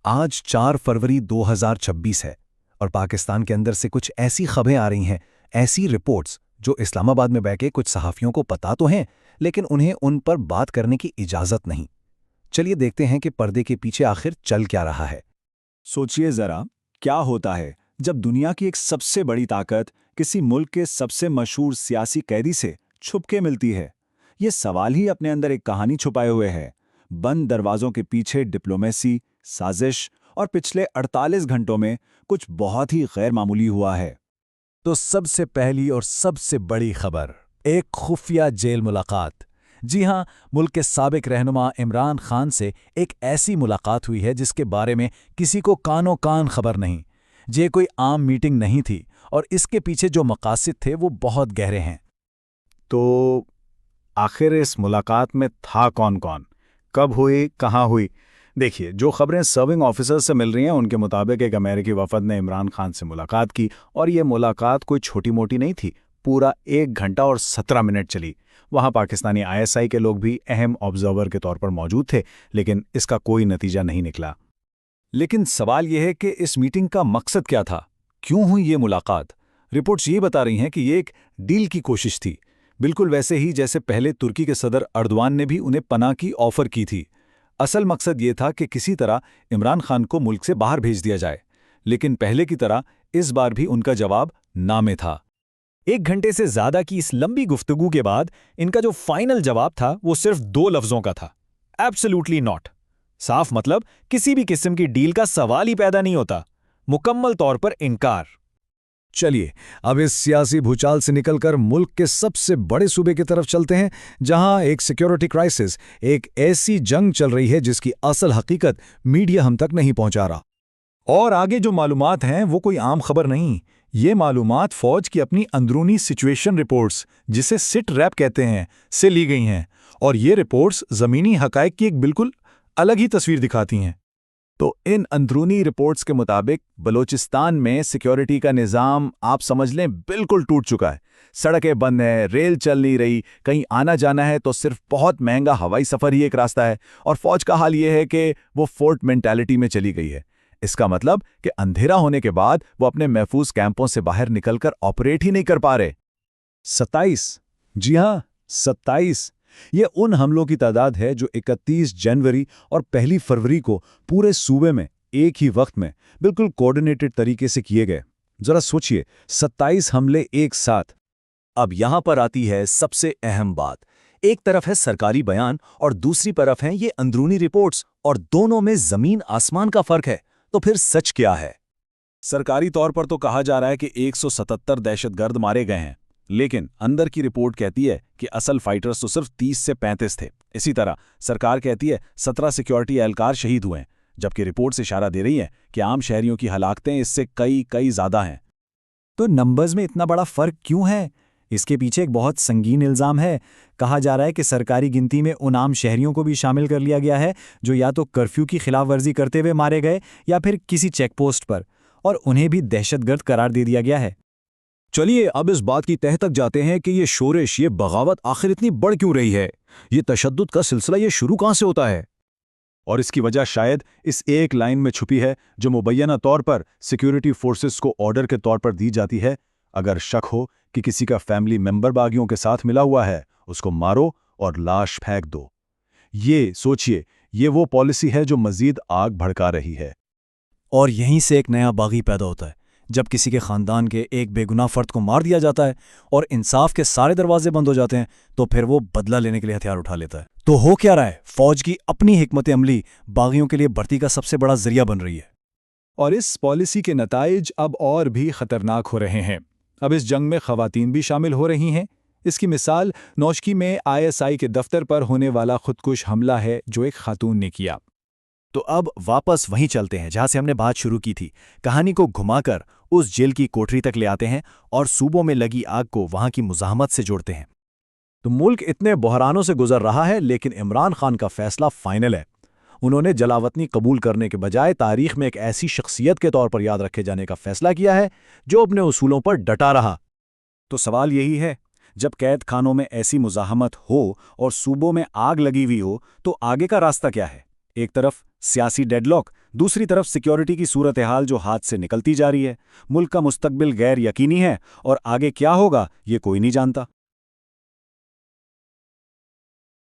आज 4 फरवरी 2026 है और पाकिस्तान के अंदर से कुछ ऐसी खबरें आ रही हैं, ऐसी रिपोर्ट्स जो इस्लामाबाद में बैठे कुछ सहाफ़ियों को पता तो हैं, लेकिन उन्हें उन पर बात करने की इजाज़त नहीं। चलिए देखते हैं कि पर्दे के पीछे आखिर चल क्या रहा है। सोचिए जरा, क्या होता है जब दुनिया की एक सबसे बड़ी ताकत किसी मुल्क के सबसे मशहूर सियासी कैदी से छुपके मिलती है। ये सवाल ही अपने अंदर एक कहानी छुपाए हुए है। बंद दरवाजों के पीछे डिप्लोमेसी, साजिश और पिछले 48 घंटों में कुछ बहुत ही गैर मामूली हुआ है। तो सबसे पहली और सबसे बड़ी खबर, एक खुफिया जेल मुलाकात। जी हां, मुल्क के साबिक रहनुमा इमरान खान से एक ऐसी मुलाकात हुई है जिसके बारे में किसी को कानो कान खबर नहीं। ये कोई आम मीटिंग नहीं थी और इसके पीछे जो मकासद थे वो बहुत गहरे हैं। तो आखिर इस मुलाकात में था कौन कौन, कब हुई, कहाँ हुई? देखिए, जो खबरें सर्विंग ऑफिसर से मिल रही हैं उनके मुताबिक एक अमेरिकी वफद ने इमरान खान से मुलाकात की और ये मुलाकात कोई छोटी मोटी नहीं थी। पूरा 1 घंटा और 17 मिनट चली। वहाँ पाकिस्तानी ISI के लोग भी अहम ऑब्जर्वर के तौर पर मौजूद थे, लेकिन इसका कोई नतीजा नहीं निकला। लेकिन सवाल यह है कि इस मीटिंग का मकसद क्या था, क्यों हुई ये मुलाकात? रिपोर्ट्स ये बता रही हैं कि ये एक डील की कोशिश थी, बिल्कुल वैसे ही जैसे पहले तुर्की के सदर अर्दवान ने भी उन्हें पनाह की ऑफर की थी। असल मकसद ये था कि किसी तरह इमरान खान को मुल्क से बाहर भेज दिया जाए, लेकिन पहले की तरह इस बार भी उनका जवाब ना में था। 1 घंटे से ज्यादा की इस लंबी गुफ्तगू के बाद इनका जो फाइनल जवाब था वो सिर्फ 2 लफ्जों का था, एब्सोल्युटली नॉट। साफ मतलब किसी भी किस्म की डील का सवाल ही पैदा नहीं होता, मुकम्मल तौर पर इनकार। चलिए अब इस सियासी भूचाल से निकलकर मुल्क के सबसे बड़े सूबे की तरफ चलते हैं, जहां एक सिक्योरिटी क्राइसिस, एक ऐसी जंग चल रही है जिसकी असल हकीकत मीडिया हम तक नहीं पहुंचा रहा। और आगे जो मालूमात हैं वो कोई आम खबर नहीं, ये मालूमात फौज की अपनी अंदरूनी सिचुएशन रिपोर्ट्स, जिसे सिट रैप कहते हैं, से ली गई हैं। और ये रिपोर्ट्स ज़मीनी हकायक की एक बिल्कुल अलग ही तस्वीर दिखाती हैं। तो इन अंदरूनी रिपोर्ट्स के मुताबिक बलूचिस्तान में सिक्योरिटी का निज़ाम आप समझ लें बिल्कुल टूट चुका है। सड़कें बंद हैं, रेल चल नहीं रही, कहीं आना जाना है तो सिर्फ बहुत महंगा हवाई सफ़र ही एक रास्ता है। और फौज का हाल ये है कि वो फोर्ट मेंटालिटी में चली गई है। इसका मतलब कि अंधेरा होने के बाद वो अपने महफूज कैंपों से बाहर निकलकर ऑपरेट ही नहीं कर पा रहे। 27, जी हां 27, ये उन हमलों की तादाद है जो 31 जनवरी और 1 फरवरी को पूरे सूबे में एक ही वक्त में बिल्कुल कोऑर्डिनेटेड तरीके से किए गए। जरा सोचिए, 27 हमले एक साथ। अब यहां पर आती है सबसे अहम बात। एक तरफ है सरकारी बयान और दूसरी तरफ हैं ये अंदरूनी रिपोर्ट्स, और दोनों में जमीन आसमान का फर्क है। तो फिर सच क्या है? सरकारी तौर पर तो कहा जा रहा है कि 177 दहशतगर्द मारे गए हैं, लेकिन अंदर की रिपोर्ट कहती है कि असल फाइटर्स तो सिर्फ 30 से 35 थे। इसी तरह सरकार कहती है 17 सिक्योरिटी एहलकार शहीद हुए हैं, जबकि रिपोर्ट्स इशारा दे रही हैं कि आम शहरियों की हलाकतें इससे कई ज्यादा हैं। तो नंबर्स में इतना बड़ा फर्क क्यों है? इसके पीछे एक बहुत संगीन इल्ज़ाम है। कहा जा रहा है कि सरकारी गिनती में उन आम शहरियों को भी शामिल कर लिया गया है जो या तो कर्फ्यू की खिलाफ वर्जी करते हुए मारे गए या फिर किसी चेक पोस्ट पर, और उन्हें भी दहशतगर्द करार दे दिया गया है। चलिए अब इस बात की तह तक जाते हैं कि ये शोरिश, ये बगावत आखिर इतनी बढ़ क्यों रही है? ये तशद्दुद का सिलसिला ये शुरू कहां से होता है? और इसकी वजह शायद इस एक लाइन में छुपी है जो मुबैना तौर पर सिक्योरिटी फोर्सेस को ऑर्डर के तौर पर दी जाती है। अगर शक हो कि किसी का फैमिली मेंबर बागियों के साथ मिला हुआ है, उसको मारो और लाश फेंक दो। ये सोचिए, ये वो पॉलिसी है जो मजीद आग भड़का रही है। और यहीं से एक नया बागी पैदा होता है। जब किसी के खानदान के एक बेगुनाह फर्द को मार दिया जाता है और इंसाफ के सारे दरवाजे बंद हो जाते हैं, तो फिर वो बदला लेने के लिए हथियार उठा लेता है। तो हो क्या रहा है? फौज की अपनी हिकमत अमली बागियों के लिए भर्ती का सबसे बड़ा जरिया बन रही है। और इस पॉलिसी के नताइज अब और भी खतरनाक हो रहे हैं। अब इस जंग में खवातीन भी शामिल हो रही हैं। इसकी मिसाल नौशकी में ISI के दफ्तर पर होने वाला खुदकुश हमला है जो एक खातून ने किया। तो अब वापस वहीं चलते हैं जहां से हमने बात शुरू की थी। कहानी को घुमाकर उस जेल की कोठरी तक ले आते हैं और सूबों में लगी आग को वहां की मुज़ाहमत से जोड़ते हैं। तो मुल्क इतने बहरानों से गुजर रहा है, लेकिन इमरान खान का फैसला फाइनल है। उन्होंने जलावतनी कबूल करने के बजाय तारीख में एक ऐसी शख्सियत के तौर पर याद रखे जाने का फैसला किया है जो अपने उसूलों पर डटा रहा। तो सवाल यही है, जब कैद खानों में ऐसी मुज़ाहमत हो और सूबों में आग लगी हुई हो, तो आगे का रास्ता क्या है? एक तरफ सियासी डेडलॉक दूसरी तरफ सिक्योरिटी की सूरत हाल जो हाथ से निकलती जा रही है। मुल्क का मुस्तकबिल गैर यकीनी है और आगे क्या होगा ये कोई नहीं जानता।